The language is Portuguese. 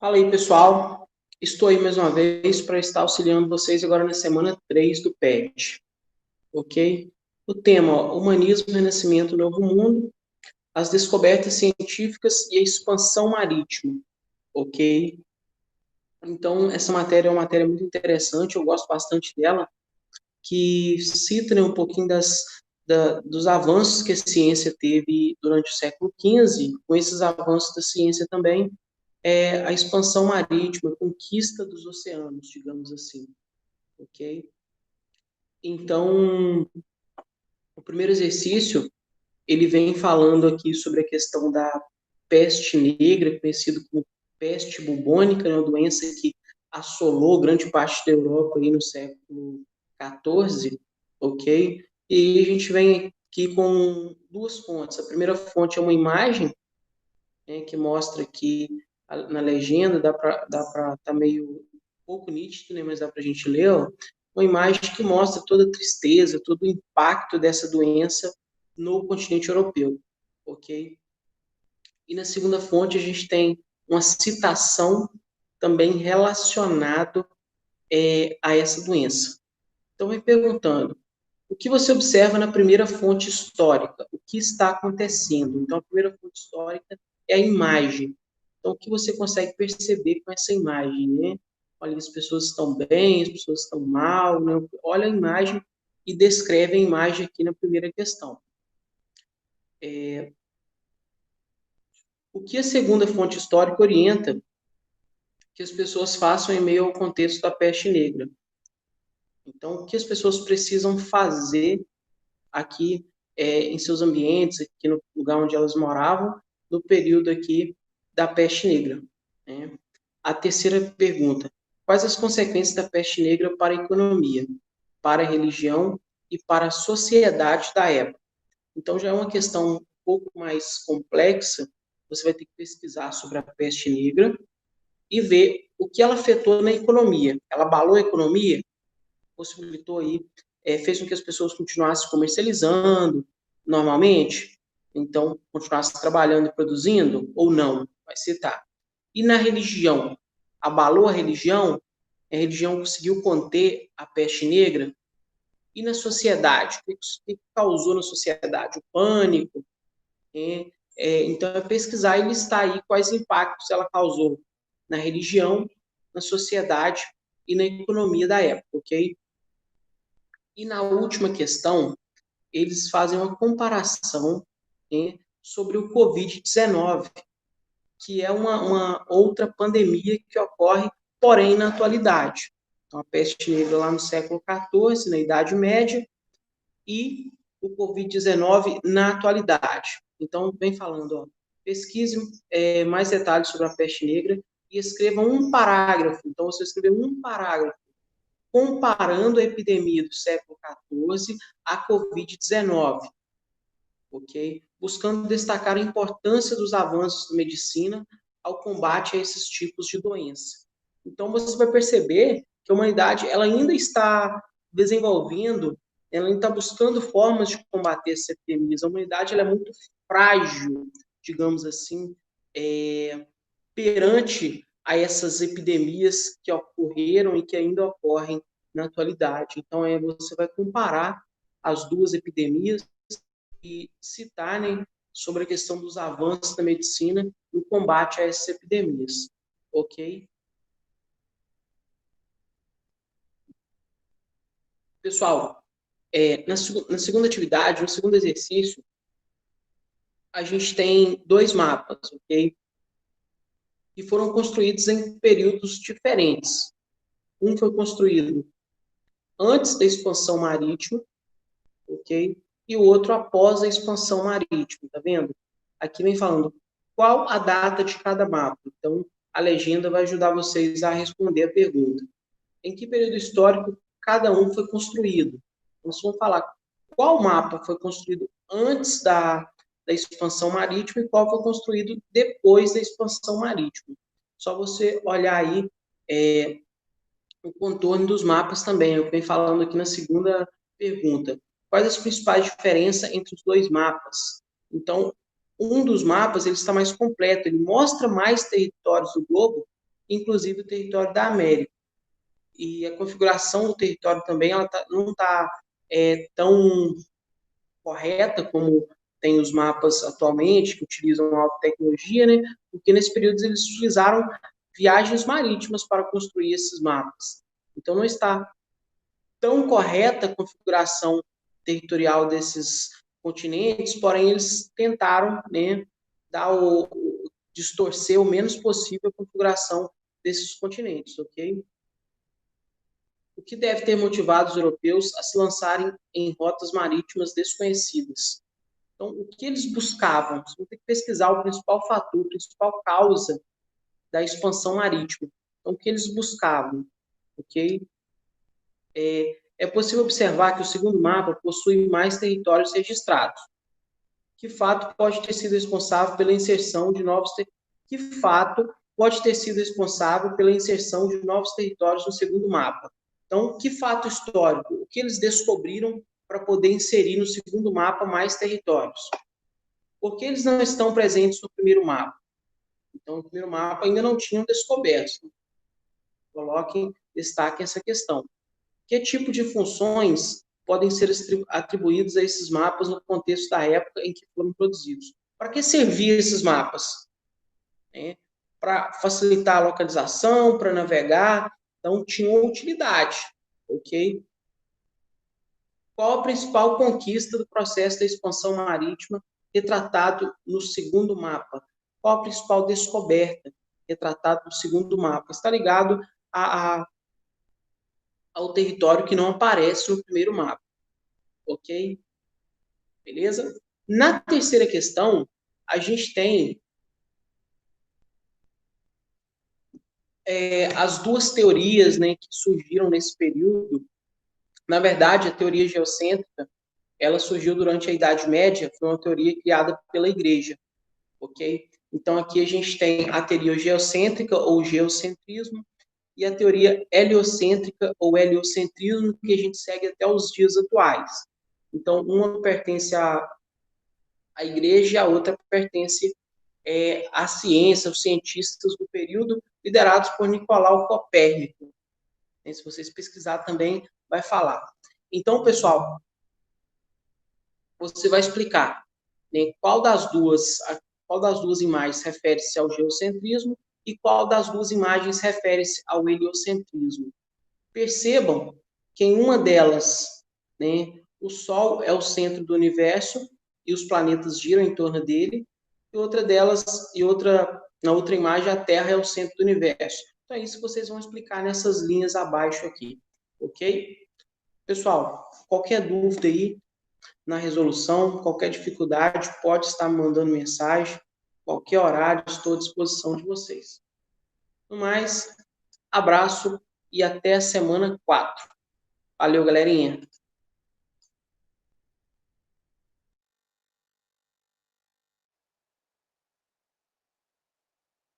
Fala aí, pessoal. Estou aí mais uma vez para estar auxiliando vocês agora na semana 3 do PET, ok? O tema, ó, Humanismo, Renascimento, Novo Mundo, as descobertas científicas e a expansão marítima, ok? Então, essa matéria é uma matéria muito interessante, eu gosto bastante dela, que cita, né, um pouquinho dos avanços que a ciência teve durante o século XV, com esses avanços da ciência também, a expansão marítima, a conquista dos oceanos, digamos assim, ok? Então, o primeiro exercício, ele vem falando aqui sobre a questão da peste negra, conhecido como peste bubônica, né, uma doença que assolou grande parte da Europa aí no século XIV, ok? E a gente vem aqui com duas fontes. A primeira fonte é uma imagem, né, que mostra que na legenda tá meio pouco nítido, né, mas dá para a gente ler, ó, uma imagem que mostra toda a tristeza, todo o impacto dessa doença no continente europeu, ok? E na segunda fonte a gente tem uma citação também relacionado a essa doença. Então, me perguntando, o que você observa na primeira fonte histórica? O que está acontecendo? Então, a primeira fonte histórica é a imagem. Então, o que você consegue perceber com essa imagem, né? Olha, as pessoas estão bem, as pessoas estão mal, né? Olha a imagem e descreve a imagem aqui na primeira questão. O que a segunda fonte histórica orienta que as pessoas façam em meio ao contexto da peste negra? Então, o que as pessoas precisam fazer aqui em seus ambientes, aqui no lugar onde elas moravam, no período aqui da peste negra, né? A terceira pergunta: quais as consequências da peste negra para a economia, para a religião e para a sociedade da época? Então, já é uma questão um pouco mais complexa. Você vai ter que pesquisar sobre a peste negra e ver o que ela afetou na economia. Ela abalou a economia? Possibilitou aí, fez com que as pessoas continuassem comercializando normalmente, então continuassem trabalhando e produzindo, ou não, vai citar. E na religião, abalou a religião conseguiu conter a peste negra, e na sociedade, o que causou na sociedade? O pânico, né? Então é pesquisar e listar aí quais impactos ela causou na religião, na sociedade e na economia da época, ok? E na última questão, eles fazem uma comparação, né, sobre o Covid-19, que é uma outra pandemia que ocorre, porém, na atualidade. Então, a peste negra lá no século XIV, na Idade Média, e o Covid-19 na atualidade. Então, vem falando, ó, pesquise mais detalhes sobre a peste negra e escreva um parágrafo. Então, você escreveu um parágrafo comparando a epidemia do século XIV à Covid-19, ok? Buscando destacar a importância dos avanços da medicina ao combate a esses tipos de doença. Então, você vai perceber que a humanidade ela ainda está desenvolvendo, ela ainda está buscando formas de combater essas epidemias. A humanidade ela é muito frágil, digamos assim, perante a essas epidemias que ocorreram e que ainda ocorrem na atualidade. Então, você vai comparar as duas epidemias e citar, né, sobre a questão dos avanços da medicina no combate a essas epidemias. Ok? Pessoal, na segunda atividade, no segundo exercício, a gente tem dois mapas, ok? Que foram construídos em períodos diferentes. Um foi construído antes da expansão marítima, ok? E o outro após a expansão marítima, tá vendo? Aqui vem falando qual a data de cada mapa. Então, a legenda vai ajudar vocês a responder a pergunta. Em que período histórico cada um foi construído? Então, vocês vão falar qual mapa foi construído antes da expansão marítima e qual foi construído depois da expansão marítima. Só você olhar aí o contorno dos mapas também. Eu venho falando aqui na segunda pergunta. Quais as principais diferenças entre os dois mapas? Então, um dos mapas ele está mais completo, ele mostra mais territórios do globo inclusive o território da América. E a configuração do território também não está tão correta como tem os mapas atualmente, que utilizam alta tecnologia, né? Porque nesse período eles utilizaram viagens marítimas para construir esses mapas. Então não está tão correta a configuração territorial desses continentes, porém eles tentaram, né, distorcer o menos possível a configuração desses continentes, ok? O que deve ter motivado os europeus a se lançarem em rotas marítimas desconhecidas? Então, o que eles buscavam? Você vai ter que pesquisar o principal fator, a principal causa da expansão marítima. Então, o que eles buscavam? Ok? É possível observar que o segundo mapa possui mais territórios registrados. Que fato pode ter sido responsável pela inserção de Que fato pode ter sido responsável pela inserção de novos territórios no segundo mapa? Então, que fato histórico? O que eles descobriram para poder inserir no segundo mapa mais territórios? Por que eles não estão presentes no primeiro mapa? Então, no primeiro mapa ainda não tinham descoberto. Coloquem, destaquem essa questão. Que tipo de funções podem ser atribuídas a esses mapas no contexto da época em que foram produzidos? Para que serviam esses mapas? Para facilitar a localização, para navegar, então tinham utilidade, ok? Qual a principal conquista do processo da expansão marítima retratado no segundo mapa? Qual a principal descoberta retratado no segundo mapa? Está ligado ao território que não aparece no primeiro mapa, ok? Beleza? Na terceira questão, a gente tem as duas teorias, né, que surgiram nesse período. Na verdade, a teoria geocêntrica, ela surgiu durante a Idade Média, foi uma teoria criada pela Igreja, ok? Então, aqui a gente tem a teoria geocêntrica ou geocentrismo e a teoria heliocêntrica ou heliocentrismo, que a gente segue até os dias atuais. Então, uma pertence à Igreja e a outra pertence à ciência, aos cientistas do período, liderados por Nicolau Copérnico. Se vocês pesquisar também, vai falar. Então, pessoal, você vai explicar, né, qual das duas imagens refere-se ao geocentrismo e qual das duas imagens refere-se ao heliocentrismo. Percebam que em uma delas, né, o Sol é o centro do universo e os planetas giram em torno dele, na outra imagem, a Terra é o centro do universo. Então é isso que vocês vão explicar nessas linhas abaixo aqui, ok? Pessoal, qualquer dúvida aí na resolução, qualquer dificuldade, pode estar me mandando mensagem, qualquer horário, estou à disposição de vocês. No mais, abraço e até a semana 4. Valeu, galerinha!